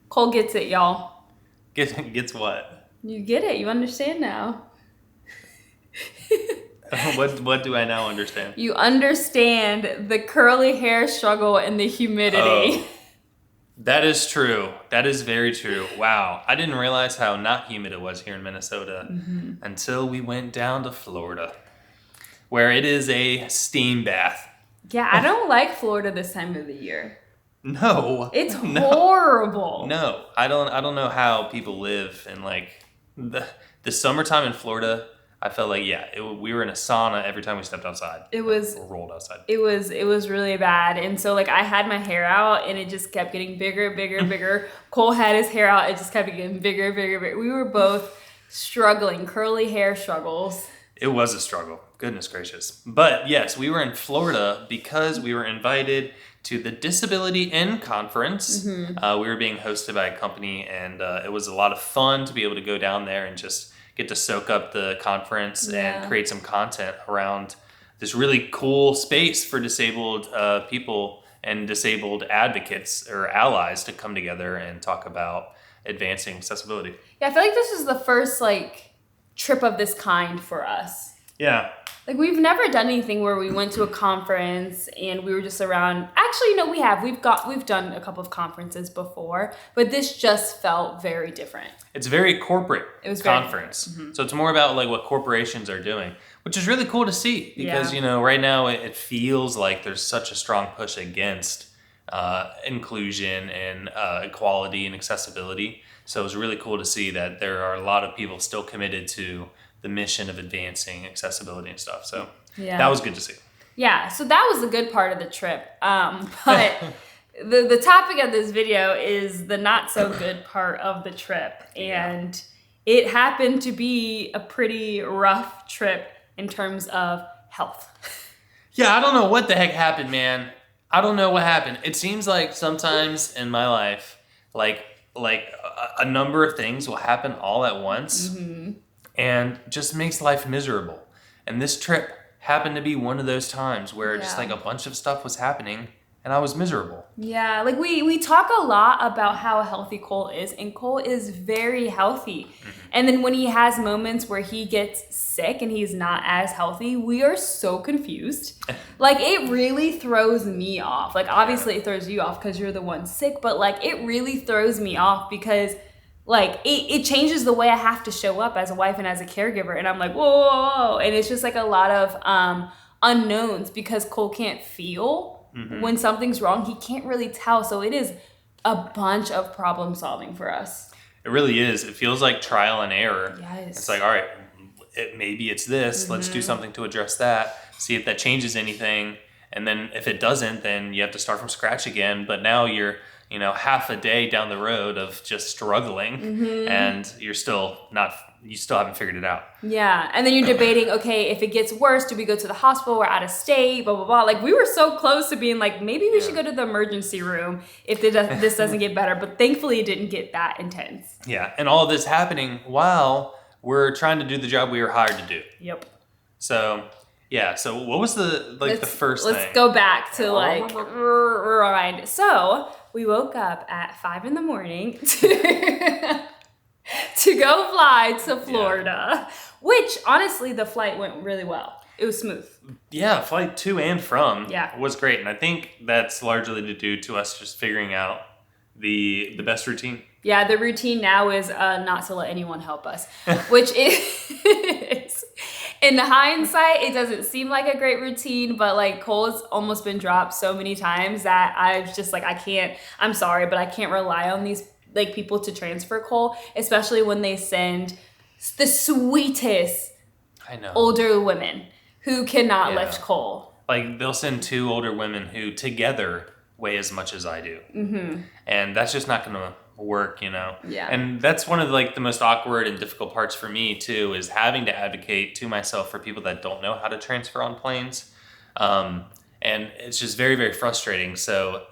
Cole gets it, y'all. Gets what? You get it. You understand now. What do I now understand? You understand the curly hair struggle and the humidity. Oh, that is true. That is very true. Wow. I didn't realize how not humid it was here in Minnesota until we went down to Florida, where it is a steam bath. Yeah, I don't like Florida this time of the year. No. It's No. horrible. No. I don't know how people live in like the summertime in Florida. I felt like we were in a sauna every time we stepped outside. It was or rolled outside. It was really bad. And so like I had my hair out and it just kept getting bigger, bigger, bigger. Cole had his hair out, it just kept getting bigger, bigger, bigger. We were both struggling, curly hair struggles. It was a struggle. Goodness gracious. But yes, we were in Florida because we were invited to the Disability In Conference. We were being hosted by a company, and it was a lot of fun to be able to go down there and just get to soak up the conference and create some content around this really cool space for disabled people and disabled advocates or allies to come together and talk about advancing accessibility. Yeah, I feel like this is the first like trip of this kind for us. Yeah. Like we've never done anything where we went to a conference and we were just around. Actually, no, we have. We've done a couple of conferences before, but this just felt very different. It's a very corporate conference. Mm-hmm. So it's more about like what corporations are doing, which is really cool to see because, right now it feels like there's such a strong push against inclusion and equality and accessibility. So it was really cool to see that there are a lot of people still committed to the mission of advancing accessibility and stuff. So that was good to see. Yeah, so that was the good part of the trip. But the topic of this video is the not so good part of the trip. And it happened to be a pretty rough trip in terms of health. Yeah, I don't know what the heck happened, man. I don't know what happened. It seems like sometimes in my life, like a number of things will happen all at once. And just makes life miserable. And this trip happened to be one of those times where just like a bunch of stuff was happening and I was miserable. Yeah, like we talk a lot about how healthy Cole is, and Cole is very healthy. And then when he has moments where he gets sick and he's not as healthy, we are so confused. Like it really throws me off. Like obviously it throws you off because you're the one sick, but like it really throws me off because like it changes the way I have to show up as a wife and as a caregiver. And I'm like, whoa. And it's just like a lot of unknowns because Cole can't feel when something's wrong. He can't really tell. So it is a bunch of problem solving for us. It really is. It feels like trial and error. Yes. It's like, all right, maybe it's this. Let's do something to address that. See if that changes anything. And then if it doesn't, then you have to start from scratch again. But now you're half a day down the road of just struggling and you still haven't figured it out. Yeah. And then you're debating, okay, if it gets worse, do we go to the hospital? We're out of state, blah, blah, blah. Like we were so close to being like, maybe we should go to the emergency room if this doesn't get better. But thankfully it didn't get that intense. Yeah. And all of this happening while we're trying to do the job we were hired to do. Yep. So yeah. So what was the first thing? Let's go back to rewind. So we woke up at 5 a.m. to go fly to Florida, which honestly, the flight went really well. It was smooth. Yeah, flight to and from was great. And I think that's largely due to us just figuring out the best routine. Yeah, the routine now is not to let anyone help us, which is, in hindsight, it doesn't seem like a great routine, but like Cole's almost been dropped so many times that I was just like, I'm sorry, but I can't rely on these like people to transfer Cole, especially when they send the sweetest older women who cannot lift Cole. Like they'll send two older women who together weigh as much as I do. And that's just not going to work, Yeah. And that's one of the most awkward and difficult parts for me too, is having to advocate to myself for people that don't know how to transfer on planes. And it's just very, very frustrating. So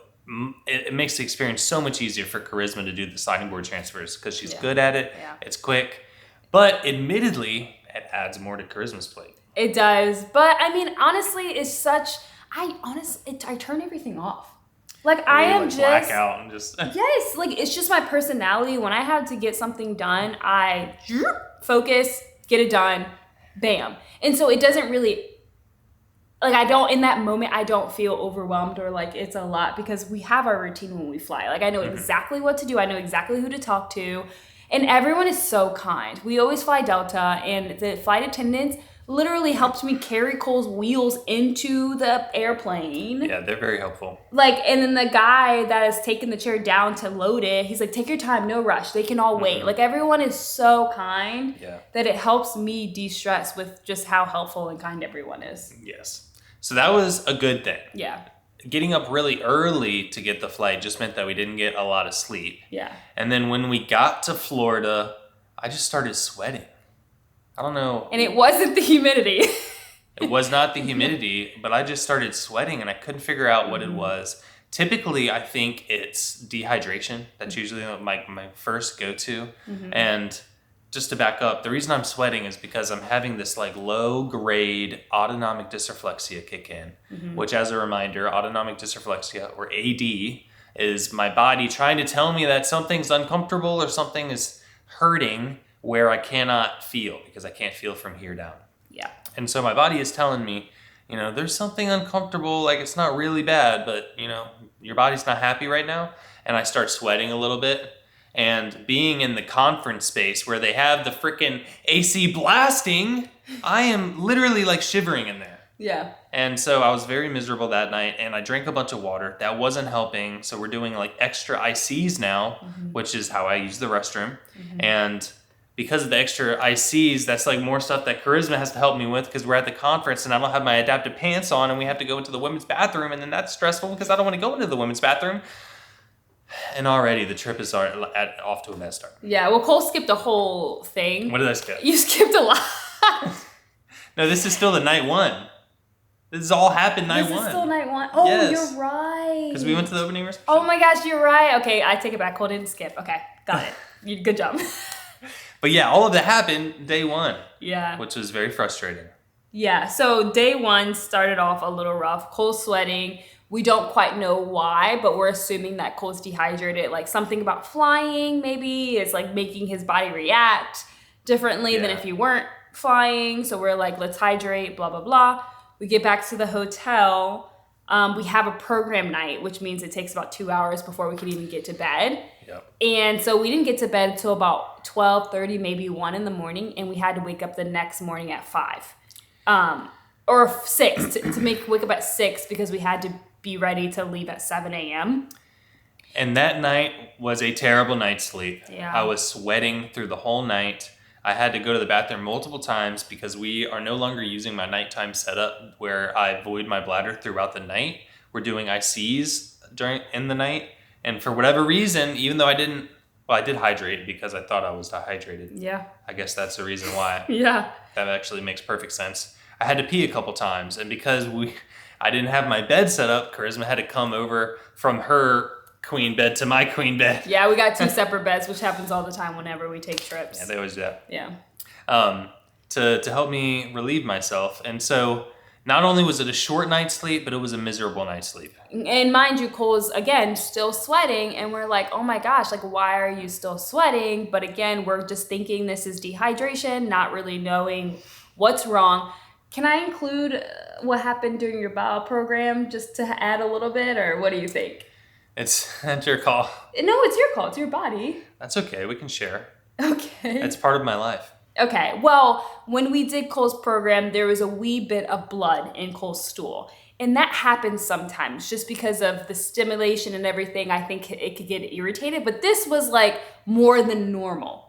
it makes the experience so much easier for Charisma to do the sliding board transfers because she's good at it. Yeah. It's quick. But admittedly, it adds more to Charisma's plate. It does. But I mean, honestly, it's such... I turn everything off. Like I am just black out and just yes, like it's just my personality. When I have to get something done, I focus, get it done, bam. And so it doesn't really like I don't in that moment I don't feel overwhelmed or like it's a lot because we have our routine when we fly. Like I know exactly what to do. I know exactly who to talk to. And everyone is so kind. We always fly Delta and the flight attendants literally helped me carry Cole's wheels into the airplane. Yeah, they're very helpful. Like, and then the guy that has taken the chair down to load it, he's like, take your time, no rush. They can all wait. Like, everyone is so kind that it helps me de-stress with just how helpful and kind everyone is. Yes. So that was a good thing. Yeah. Getting up really early to get the flight just meant that we didn't get a lot of sleep. Yeah. And then when we got to Florida, I just started sweating. I don't know. And it wasn't the humidity. It was not the humidity, but I just started sweating and I couldn't figure out what it was. Typically, I think it's dehydration. That's usually my first go-to. And just to back up, the reason I'm sweating is because I'm having this like low-grade autonomic dysreflexia kick in, which as a reminder, autonomic dysreflexia, or AD, is my body trying to tell me that something's uncomfortable or something is hurting where I cannot feel because I can't feel from here down. Yeah. And so my body is telling me, you know, there's something uncomfortable, like it's not really bad, but you know, your body's not happy right now. And I start sweating a little bit. And being in the conference space where they have the freaking AC blasting, I am literally like shivering in there. Yeah. And so I was very miserable that night and I drank a bunch of water. That wasn't helping. So we're doing like extra ICs now, which is how I use the restroom. And because of the extra ICs, that's like more stuff that Charisma has to help me with because we're at the conference and I don't have my adaptive pants on and we have to go into the women's bathroom and then that's stressful because I don't want to go into the women's bathroom. And already the trip is off to a bad start. Yeah, well, Cole skipped a whole thing. What did I skip? You skipped a lot. No, this is still the night one. This has all happened night one. This is still night one. Oh, yes. You're right. Because we went to the opening reception. Oh my gosh, you're right. Okay, I take it back. Cole didn't skip. Okay, got it. Good job. But yeah, all of that happened day one. Yeah. Which was very frustrating. Yeah, so day one started off a little rough. Cole's sweating. We don't quite know why, but we're assuming that Cole's dehydrated. Like something about flying maybe is like making his body react differently than if he weren't flying. So we're like, let's hydrate, blah, blah, blah. We get back to the hotel. We have a program night, which means it takes about 2 hours before we can even get to bed. Yep. And so we didn't get to bed until about 12:30, maybe 1 in the morning. And we had to wake up the next morning at 5. Or 6 to wake up at 6 because we had to be ready to leave at 7 a.m. And that night was a terrible night's sleep. Yeah. I was sweating through the whole night. I had to go to the bathroom multiple times because we are no longer using my nighttime setup where I void my bladder throughout the night. We're doing ICs in the night. And for whatever reason, even though I did hydrate because I thought I was dehydrated. Yeah. I guess that's the reason why. Yeah. That actually makes perfect sense. I had to pee a couple times. And because I didn't have my bed set up, Charisma had to come over from her queen bed to my queen bed. Yeah, we got 2 separate beds, which happens all the time whenever we take trips. Yeah, they always do that. Yeah. To help me relieve myself. And so not only was it a short night's sleep, but it was a miserable night's sleep. And mind you, Cole's, again, still sweating. And we're like, oh my gosh, like, why are you still sweating? But again, we're just thinking this is dehydration, not really knowing what's wrong. Can I include what happened during your bowel program just to add a little bit, or what do you think? That's your call. No, it's your call. It's your body. That's okay. We can share. Okay. It's part of my life. Okay. Well, when we did Cole's program, there was a wee bit of blood in Cole's stool. And that happens sometimes just because of the stimulation and everything. I think it could get irritated. But this was like more than normal.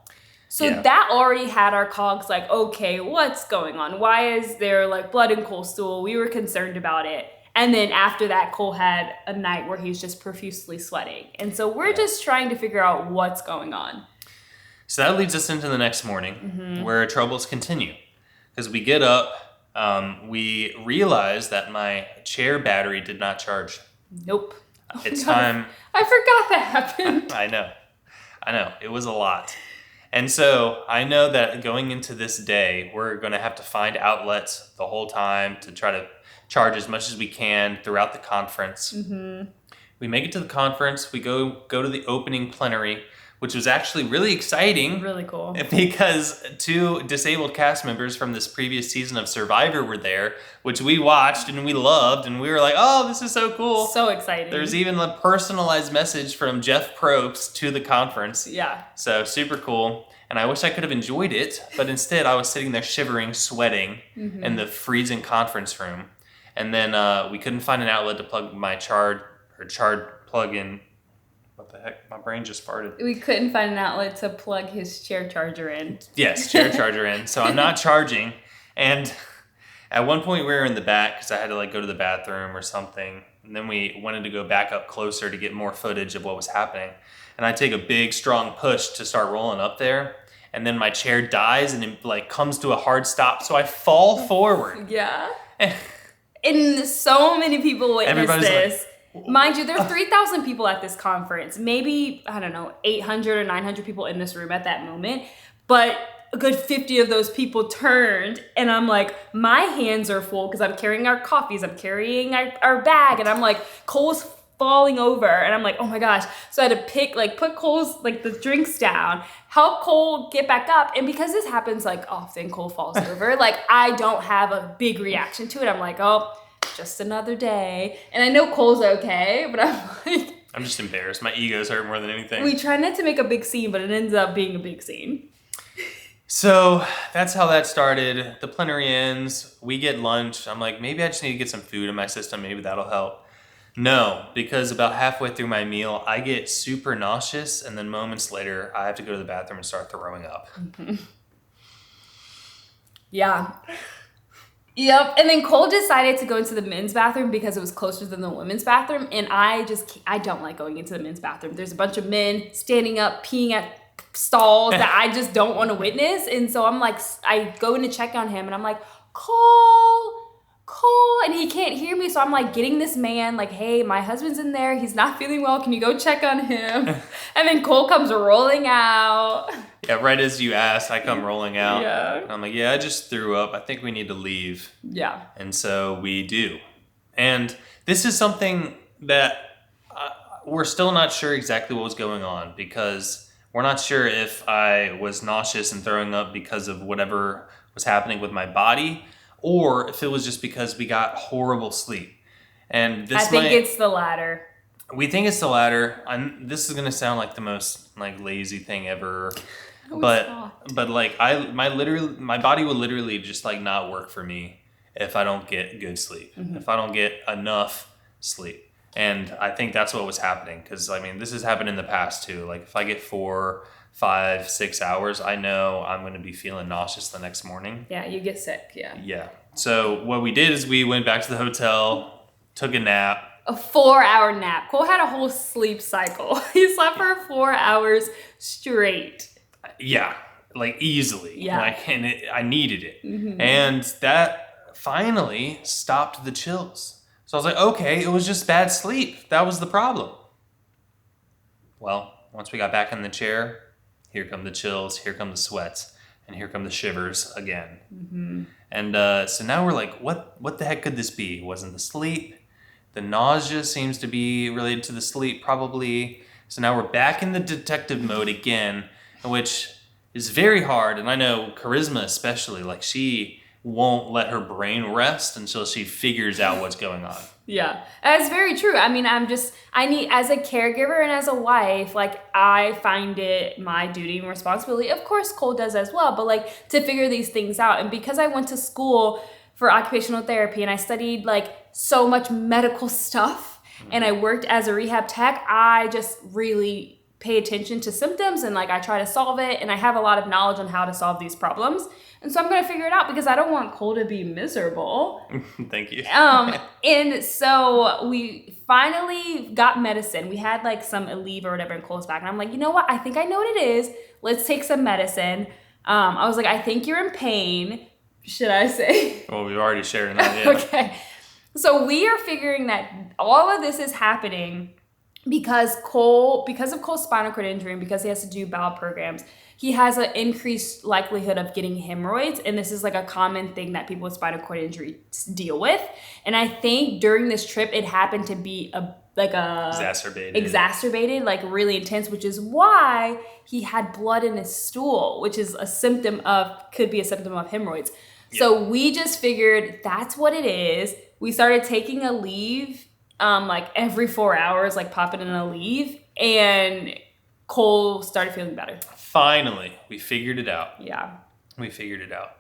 So that already had our cogs like, okay, what's going on? Why is there like blood in Cole's stool? We were concerned about it. And then after that, Cole had a night where he's just profusely sweating. And so we're just trying to figure out what's going on. So that leads us into the next morning where troubles continue. Because we get up, we realize that my chair battery did not charge. Nope. It's time. I forgot that happened. I know. It was a lot. And so I know that going into this day, we're going to have to find outlets the whole time to try to charge as much as we can throughout the conference. We make it to the conference. We go to the opening plenary, which was actually really exciting. Really cool. Because 2 disabled cast members from this previous season of Survivor were there, which we watched and we loved, and we were like, oh, this is so cool. So exciting. There's even a personalized message from Jeff Probst to the conference. Yeah. So super cool. And I wish I could have enjoyed it, but instead I was sitting there shivering, sweating in the freezing conference room. And then we couldn't find an outlet to plug my charred plug-in. What the heck? My brain just farted. We couldn't find an outlet to plug his chair charger in. Yes, chair charger in. So I'm not charging. And at one point we were in the back because I had to like go to the bathroom or something. And then we wanted to go back up closer to get more footage of what was happening. And I take a big, strong push to start rolling up there. And then my chair dies and it like comes to a hard stop. So I fall forward. Yeah. And so many people witnessed this. Like, mind you, there are 3,000 people at this conference. Maybe, I don't know, 800 or 900 people in this room at that moment. But a good 50 of those people turned, and I'm like, my hands are full because I'm carrying our coffees, I'm carrying our bag, and I'm like, Cole's falling over, and I'm like, oh my gosh. So I had to put Cole's, like, the drinks down, help Cole get back up, and because this happens, like, often Cole falls over, like, I don't have a big reaction to it. I'm like, oh, just another day. And I know Cole's okay, but I'm like... I'm just embarrassed. My ego's hurt more than anything. We try not to make a big scene, but it ends up being a big scene. So that's how that started. The plenary ends. We get lunch. I'm like, maybe I just need to get some food in my system. Maybe that'll help. No, because about halfway through my meal, I get super nauseous, and then moments later, I have to go to the bathroom and start throwing up. Mm-hmm. Yeah. Yep. And then Cole decided to go into the men's bathroom because it was closer than the women's bathroom. And I don't like going into the men's bathroom. There's a bunch of men standing up, peeing at stalls that I just don't want to witness. And so I'm like, I go in to check on him and I'm like, Cole, and he can't hear me. So I'm like getting this man like, hey, my husband's in there. He's not feeling well. Can you go check on him? And then Cole comes rolling out. Yeah, right as you asked, I come rolling out. Yeah. And I'm like, yeah, I just threw up. I think we need to leave. Yeah. And so we do. And this is something that we're still not sure exactly what was going on, because we're not sure if I was nauseous and throwing up because of whatever was happening with my body, or if it was just because we got horrible sleep. And I think it's the latter. We think it's the latter. This is gonna sound like the most like lazy thing ever, but like my body would literally just like not work for me if I don't get good sleep, if I don't get enough sleep. And I think that's what was happening, because I mean this has happened in the past too. Like if I get 4, 5, 6 hours, I know I'm going to be feeling nauseous the next morning. Yeah, you get sick. Yeah. So what we did is we went back to the hotel, took a nap. A 4-hour nap. Cole had a whole sleep cycle. He slept for 4 hours straight. Yeah, like easily. Yeah. I needed it. Mm-hmm. And that finally stopped the chills. So I was like, okay, it was just bad sleep. That was the problem. Well, once we got back in the chair, here come the chills, here come the sweats, and here come the shivers again. Mm-hmm. And so now we're like, what the heck could this be? It wasn't the sleep. The nausea seems to be related to the sleep, probably. So now we're back in the detective mode again, which is very hard. And I know Charisma especially, like she won't let her brain rest until she figures out what's going on. Yeah, that's very true. I mean, as a caregiver and as a wife, like I find it my duty and responsibility. Of course, Cole does as well, but like to figure these things out. And because I went to school for occupational therapy and I studied like so much medical stuff and I worked as a rehab tech, I just really pay attention to symptoms and like I try to solve it, and I have a lot of knowledge on how to solve these problems. And so I'm going to figure it out because I don't want Cole to be miserable. Thank you. And so we finally got medicine. We had like some Aleve or whatever in Cole's back. And I'm like, you know what? I think I know what it is. Let's take some medicine. I was like, I think you're in pain. Should I say? Well, we've already shared that. Yeah. Okay. So we are figuring that all of this is happening because of Cole's spinal cord injury and because he has to do bowel programs, he has an increased likelihood of getting hemorrhoids. And this is like a common thing that people with spinal cord injury deal with. And I think during this trip, it happened to be exacerbated, like really intense, which is why he had blood in his stool, which is could be a symptom of hemorrhoids. Yeah. So we just figured that's what it is. We started taking a leave, like every 4 hours, like popping in a leave, and Cole started feeling better. Finally, we figured it out. Yeah. We figured it out.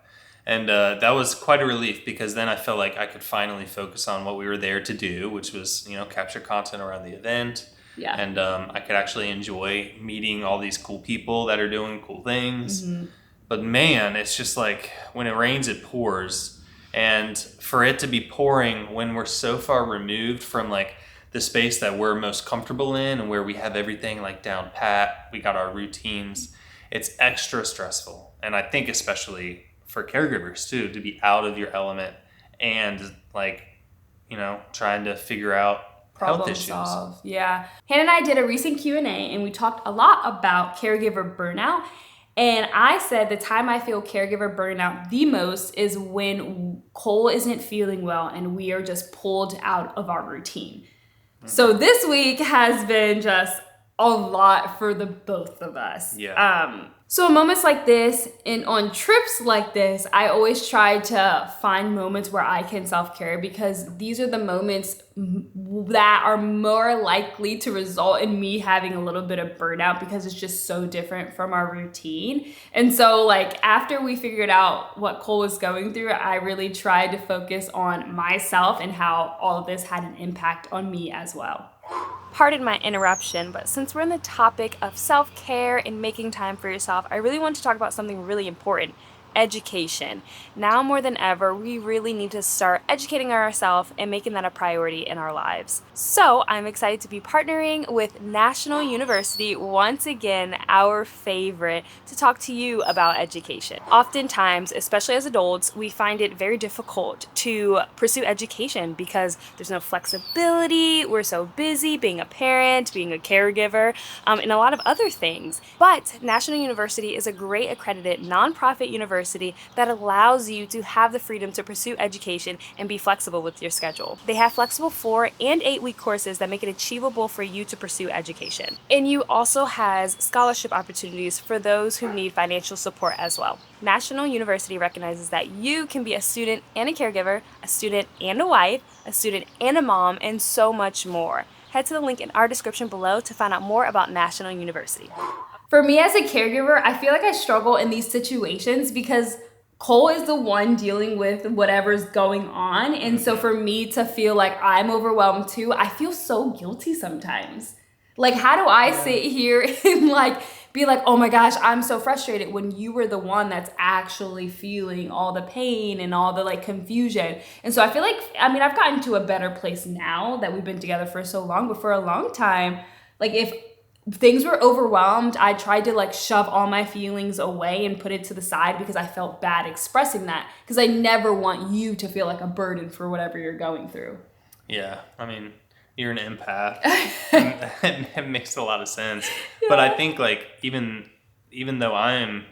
And that was quite a relief, because then I felt like I could finally focus on what we were there to do, which was, capture content around the event. Yeah. And I could actually enjoy meeting all these cool people that are doing cool things. Mm-hmm. But man, it's just like when it rains, it pours. And for it to be pouring when we're so far removed from like the space that we're most comfortable in and where we have everything like down pat, we got our routines, it's extra stressful. And I think especially for caregivers too, to be out of your element and like, trying to figure out health issues. Solve. Yeah. Hannah and I did a recent Q&A and we talked a lot about caregiver burnout. And I said the time I feel caregiver burnout the most is when Cole isn't feeling well and we are just pulled out of our routine. Mm-hmm. So this week has been just a lot for the both of us. Yeah. So in moments like this and on trips like this, I always try to find moments where I can self-care, because these are the moments that are more likely to result in me having a little bit of burnout, because it's just so different from our routine. And so like after we figured out what Cole was going through, I really tried to focus on myself and how all of this had an impact on me as well. Pardon my interruption, but since we're on the topic of self-care and making time for yourself, I really want to talk about something really important: education. Now more than ever, we really need to start educating ourselves and making that a priority in our lives. So I'm excited to be partnering with National University, once again, our favorite, to talk to you about education. Oftentimes, especially as adults, we find it very difficult to pursue education because there's no flexibility, we're so busy being a parent, being a caregiver, and a lot of other things. But National University is a great accredited nonprofit university that allows you to have the freedom to pursue education and be flexible with your schedule. They have flexible 4 and 8 week courses that make it achievable for you to pursue education. NU also has scholarship opportunities for those who need financial support as well. National University recognizes that you can be a student and a caregiver, a student and a wife, a student and a mom, and so much more. Head to the link in our description below to find out more about National University. For me as a caregiver, I feel like I struggle in these situations because Cole is the one dealing with whatever's going on. And so for me to feel like I'm overwhelmed too, I feel so guilty sometimes. Like, how do I sit here and like be like, oh my gosh, I'm so frustrated, when you were the one that's actually feeling all the pain and all the like confusion. And so I feel like, I've gotten to a better place now that we've been together for so long, but for a long time, like if things were overwhelmed, I tried to like shove all my feelings away and put it to the side because I felt bad expressing that, because I never want you to feel like a burden for whatever you're going through. Yeah, you're an empath. It makes a lot of sense. Yeah. But I think like even though I'm,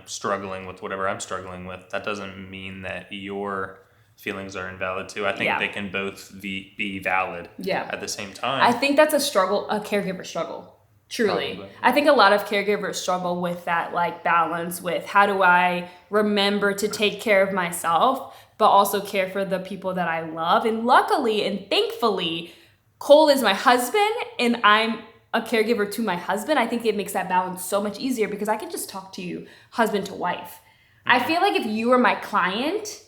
struggling with whatever I'm struggling with, that doesn't mean that your feelings are invalid too. I think they can both be valid at the same time. I think that's a caregiver struggle. Truly. Probably. I think a lot of caregivers struggle with that like balance with how do I remember to take care of myself, but also care for the people that I love. And luckily and thankfully, Cole is my husband and I'm a caregiver to my husband. I think it makes that balance so much easier because I can just talk to you husband to wife. Mm-hmm. I feel like if you were my client,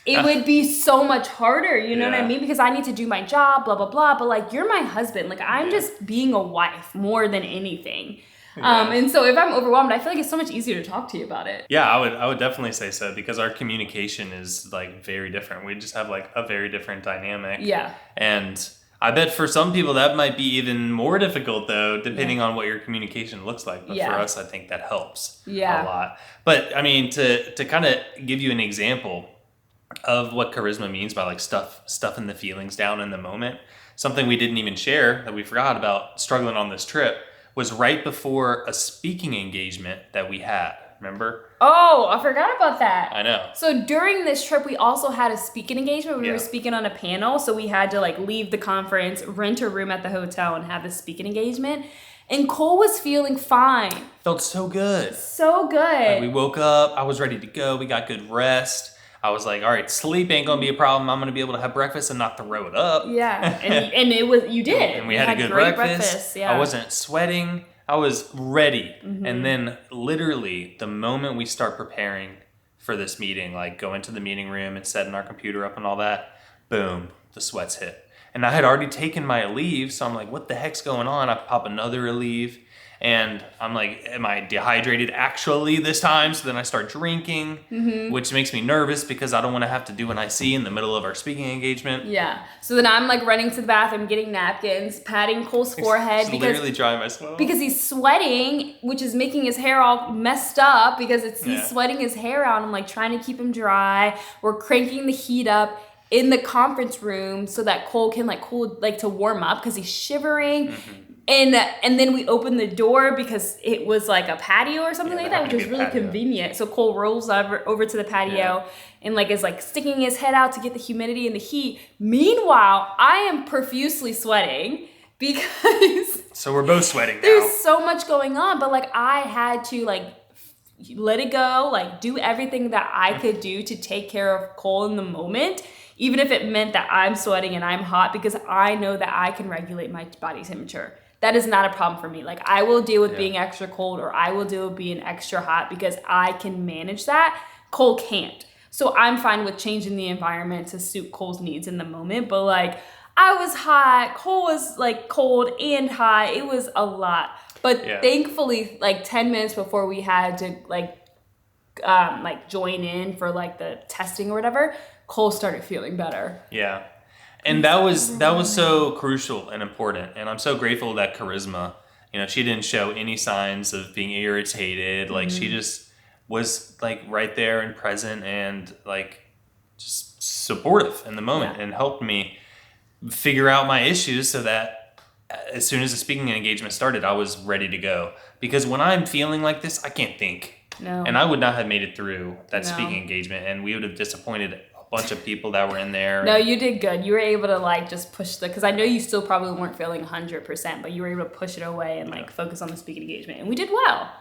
it would be so much harder, you know what I mean? Because I need to do my job, blah, blah, blah. But like, you're my husband. Like, I'm just being a wife more than anything. Yeah. And so if I'm overwhelmed, I feel like it's so much easier to talk to you about it. Yeah, I would definitely say so, because our communication is like very different. We just have like a very different dynamic. Yeah. And I bet for some people that might be even more difficult though, depending on what your communication looks like. But for us, I think that helps a lot. But to kind of give you an example of what charisma means by like stuffing the feelings down in the moment. something we didn't even share that we forgot about struggling on this trip was right before a speaking engagement that we had. Remember? Oh, I forgot about that. I know. So during this trip, we also had a speaking engagement. We were speaking on a panel, so we had to like leave the conference, rent a room at the hotel, and have this speaking engagement. And Cole was feeling fine. Felt so good. So good. Like we woke up. I was ready to go. We got good rest. I was like, all right, sleep ain't going to be a problem. I'm going to be able to have breakfast and not throw it up. Yeah. And it was, you did. And we had a good breakfast. Yeah. I wasn't sweating. I was ready. Mm-hmm. And then literally the moment we start preparing for this meeting, like going to the meeting room and setting our computer up and all that, boom, the sweats hit. And I had already taken my Aleve, so I'm like, what the heck's going on? I pop another Aleve, and I'm like, am I dehydrated actually this time? So then I start drinking, which makes me nervous because I don't want to have to do an IC in the middle of our speaking engagement. Yeah. So then I'm like running to the bathroom, getting napkins, patting Cole's forehead. Just literally drying my sweat off. Because he's sweating, which is making his hair all messed up because he's sweating his hair out. I'm like trying to keep him dry. We're cranking the heat up in the conference room so that Cole can like cool, like to warm up because he's shivering. And then we opened the door because it was like a patio or something like that, which was really convenient. So Cole rolls over to the patio and like is like sticking his head out to get the humidity and the heat. Meanwhile, I am profusely sweating because so we're both sweating now. There's so much going on, but like I had to like let it go, like do everything that I could do to take care of Cole in the moment. Even if it meant that I'm sweating and I'm hot, because I know that I can regulate my body temperature. That is not a problem for me. Like I will deal with being extra cold or I will deal with being extra hot because I can manage that. Cole can't. So I'm fine with changing the environment to suit Cole's needs in the moment. But like I was hot, Cole was like cold and hot. It was a lot. But thankfully, like 10 minutes before we had to like join in for like the testing or whatever, Cole started feeling better. Yeah. And that was so crucial and important. And I'm so grateful that Charisma, she didn't show any signs of being irritated. Like she just was like right there and present and like just supportive in the moment and helped me figure out my issues so that as soon as the speaking engagement started, I was ready to go. Because when I'm feeling like this, I can't think. No. And I would not have made it through that speaking engagement, and we would have disappointed a bunch of people that were in there. No, you did good. You were able to like just push because I know you still probably weren't feeling 100%, but you were able to push it away and like focus on the speaking engagement, and we did well.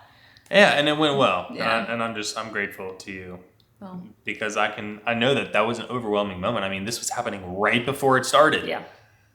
Yeah, and it went well. Yeah. And I'm grateful to you. Oh. Because I know that was an overwhelming moment. I mean, this was happening right before it started. Yeah.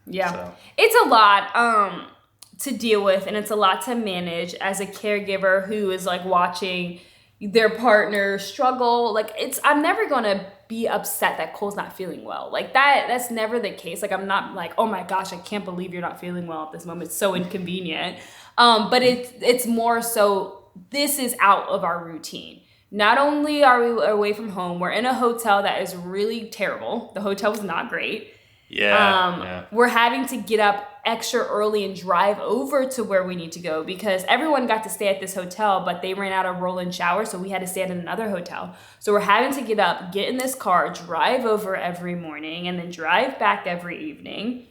Yeah. So. It's a lot to deal with, and it's a lot to manage as a caregiver who is like watching their partner struggle. Like I'm never going to be upset that Cole's not feeling well. Like that's never the case. Like I'm not like, oh my gosh, I can't believe you're not feeling well at this moment. It's so inconvenient. But it's more so this is out of our routine. Not only are we away from home, we're in a hotel that is really terrible. The hotel was not great. Yeah. We're having to get up extra early and drive over to where we need to go because everyone got to stay at this hotel, but they ran out of roll-in shower, so we had to stay at another hotel. So we're having to get up, get in this car, drive over every morning, and then drive back every evening.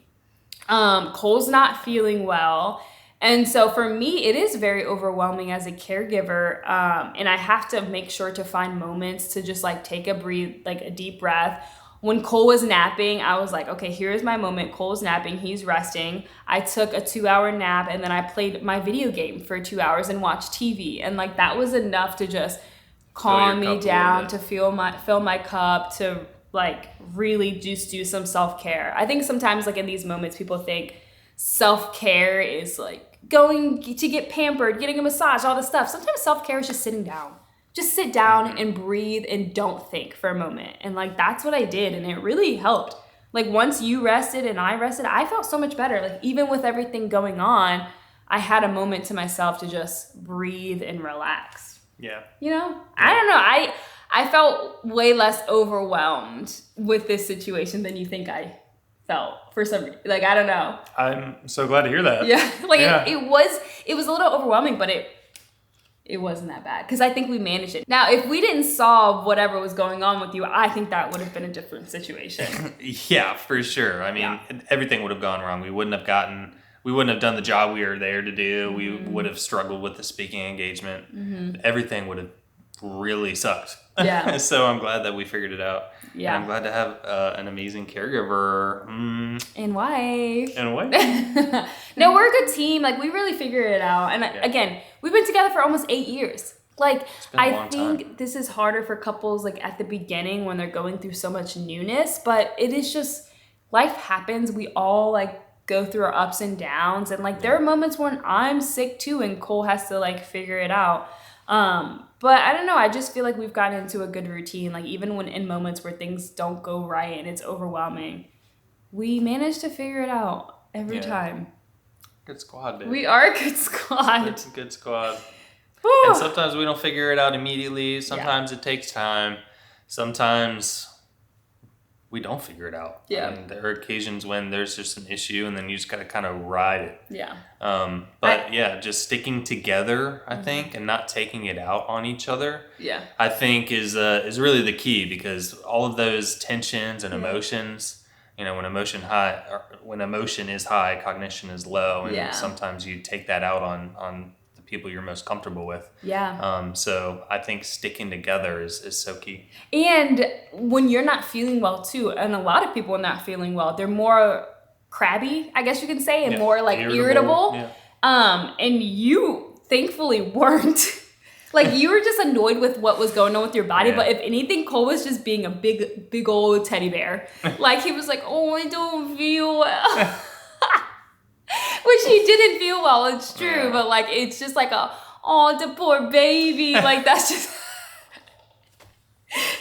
Cole's not feeling well. And so for me, it is very overwhelming as a caregiver. And I have to make sure to find moments to just like take a deep breath. When Cole was napping, I was like, okay, here's my moment. Cole's napping, he's resting. I took a 2-hour nap and then I played my video game for 2 hours and watched TV. And like that was enough to just calm me down, to fill my cup, to like really just do some self-care. I think sometimes like in these moments, people think self-care is like going to get pampered, getting a massage, all this stuff. Sometimes self-care is just sitting down. Just sit down and breathe and don't think for a moment. And like, that's what I did. And it really helped. Like once you rested and I rested, I felt so much better. Like even with everything going on, I had a moment to myself to just breathe and relax. Yeah. I don't know. I felt way less overwhelmed with this situation than you think I felt for some reason. Like, I don't know. I'm so glad to hear that. Yeah. Like it was a little overwhelming, but It wasn't that bad because I think we managed it. Now, if we didn't solve whatever was going on with you, I think that would have been a different situation. Yeah, for sure. I mean, everything would have gone wrong. We wouldn't have done the job we were there to do. Mm-hmm. We would have struggled with the speaking engagement. Mm-hmm. Everything would have really sucked. Yeah. So I'm glad that we figured it out. Yeah. And I'm glad to have an amazing caregiver. And wife. And wife. No, we're a good team. Like, we really figured it out. And again, we've been together for almost 8 years. Like, I think this is harder for couples, like, at the beginning when they're going through so much newness. But it is just, life happens. We all, like, go through our ups and downs. And, like, there are moments when I'm sick, too, and Cole has to, like, figure it out. But I don't know. I just feel like we've gotten into a good routine. Like, even when in moments where things don't go right and it's overwhelming, we manage to figure it out every time. Good squad, baby. We are a good squad. It's a good squad. And sometimes we don't figure it out immediately. Sometimes it takes time. Sometimes we don't figure it out. Yeah. And there are occasions when there's just an issue and then you just got to kind of ride it. Yeah. Just sticking together, I think, and not taking it out on each other. Yeah. I think is really the key, because all of those tensions and emotions, you know, when emotion is high, cognition is low, and sometimes you take that out on the people you're most comfortable with. Yeah. So I think sticking together is so key. And when you're not feeling well too, and a lot of people are not feeling well, they're more crabby, I guess you can say, and more like irritable. Yeah. And you thankfully weren't. Like, you were just annoyed with what was going on with your body. But if anything, Cole was just being a big old teddy bear. Like, he was like, oh, I don't feel well. Which he didn't feel well, it's true. But, like, it's just like oh, the poor baby. Like, that's just...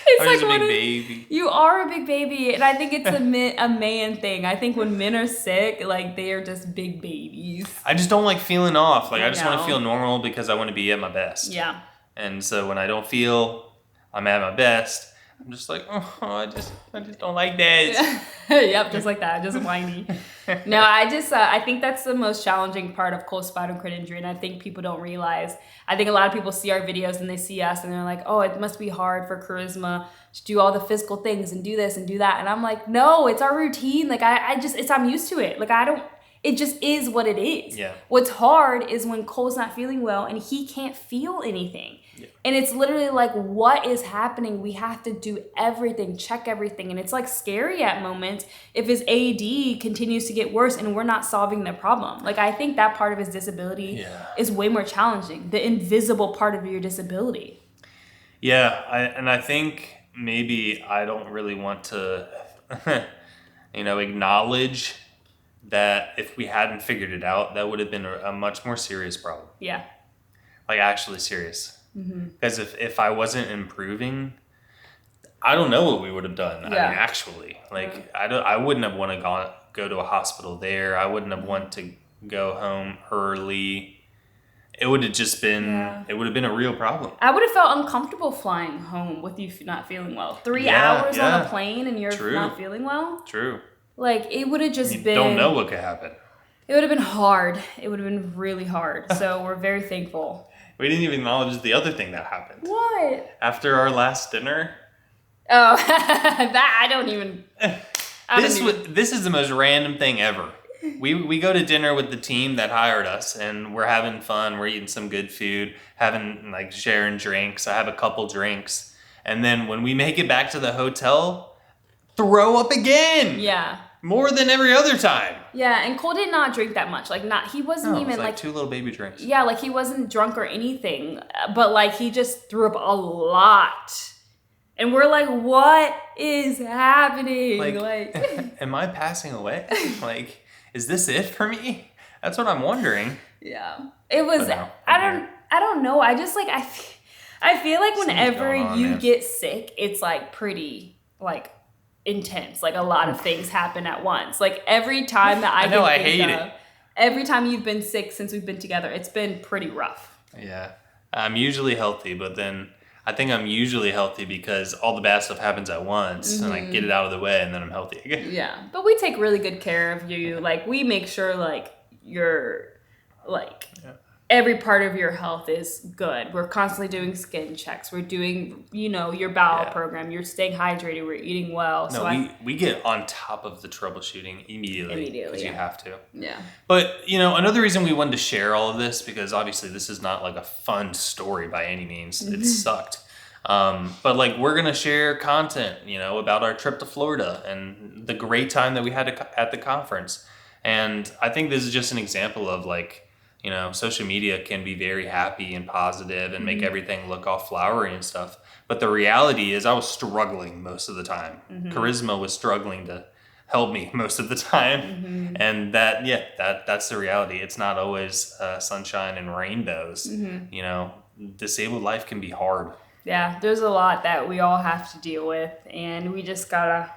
It's like a big baby. You are a big baby, and I think it's a man thing. I think when men are sick, like, they are just big babies. I just don't like feeling off. Like, I just want to feel normal because I want to be at my best. Yeah. And so when I don't feel I'm at my best, I'm just like, oh, I just don't like that. Yep, just like that, just whiny. No, I think that's the most challenging part of Cole's spinal cord injury, and I think people don't realize. I think a lot of people see our videos and they see us and they're like, oh, it must be hard for Charisma to do all the physical things and do this and do that. And I'm like, no, it's our routine. Like, I'm used to it. Like, it just is what it is. Yeah. What's hard is when Cole's not feeling well and he can't feel anything. Yeah. And it's literally like, what is happening? We have to do everything, check everything. And it's like scary at moments if his AD continues to get worse and we're not solving the problem. Like, I think that part of his disability is way more challenging, the invisible part of your disability. Yeah, I think maybe I don't really want to, acknowledge that if we hadn't figured it out, that would have been a much more serious problem. Yeah. Like, actually serious. Because if I wasn't improving, I don't know what we would have done. Yeah. I mean, actually, like, I wouldn't have want to go to a hospital there. I wouldn't have want to go home early. It would have just been, it would have been a real problem. I would have felt uncomfortable flying home with you not feeling well. 3 hours on a plane and you're not feeling well. True. Like, it would have just been... don't know what could happen. It would have been hard. It would have been really hard. So we're very thankful. We didn't even acknowledge the other thing that happened. What? After our last dinner. Oh, that I don't even... This is the most random thing ever. We go to dinner with the team that hired us, and we're having fun. We're eating some good food, sharing drinks. I have a couple drinks. And then when we make it back to the hotel, throw up again. Yeah. More than every other time. Yeah, and Cole did not drink that much. He wasn't even like 2 little baby drinks. Yeah, like, he wasn't drunk or anything, but like, he just threw up a lot. And we're like, what is happening? Like am I passing away? Like, is this it for me? That's what I'm wondering. Yeah. It was, I don't know. I just like, I feel like whenever you get sick, it's like pretty like intense. Like, a lot of things happen at once. Like, every time that I hate it. Every time you've been sick since we've been together, it's been pretty rough. Yeah. I'm usually healthy, but then I think I'm usually healthy because all the bad stuff happens at once and I get it out of the way and then I'm healthy again. Yeah. But we take really good care of you. Like, we make sure like you're like every part of your health is good. We're constantly doing skin checks. We're doing, your bowel program. You're staying hydrated. We're eating well. No, we get on top of the troubleshooting immediately because you have to. Yeah. But, another reason we wanted to share all of this, because obviously this is not like a fun story by any means. It sucked. But like we're going to share content, about our trip to Florida and the great time that we had at the conference. And I think this is just an example of like, social media can be very happy and positive and make everything look all flowery and stuff. But the reality is I was struggling most of the time. Charisma was struggling to help me most of the time. And that's the reality. It's not always sunshine and rainbows. Disabled life can be hard. Yeah, there's a lot that we all have to deal with, and we just gotta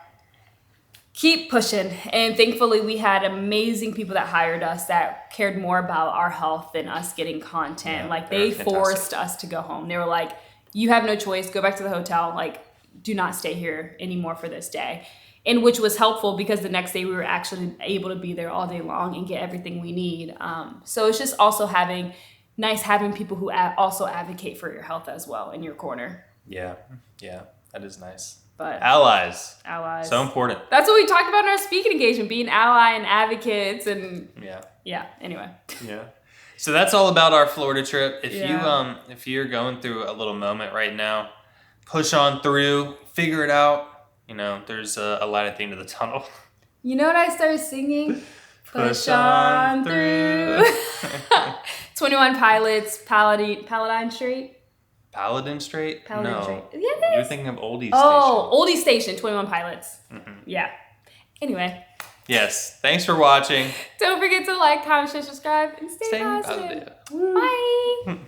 keep pushing. And thankfully we had amazing people that hired us that cared more about our health than us getting content. Like they forced us to go home. They were like, you have no choice, go back to the hotel, like do not stay here anymore for this day. And which was helpful because the next day we were actually able to be there all day long and get everything we need. So it's just also having people who also advocate for your health as well in your corner. Yeah, that is nice. But allies, so important. That's what we talked about in our speaking engagement, being ally and advocates, and anyway. Yeah. So that's all about our Florida trip. If you're going through a little moment right now, push on through, figure it out. There's a light at the end of the tunnel. You know what I started singing? Push on through. 21 Pilots, Paladine Street. Paladin Street? Paladin Street. Yeah, you're thinking of Oldie Station. Oh, Oldie Station, 21 Pilots. Yeah. Anyway. Yes. Thanks for watching. Don't forget to like, comment, share, subscribe, and stay positive. Bye.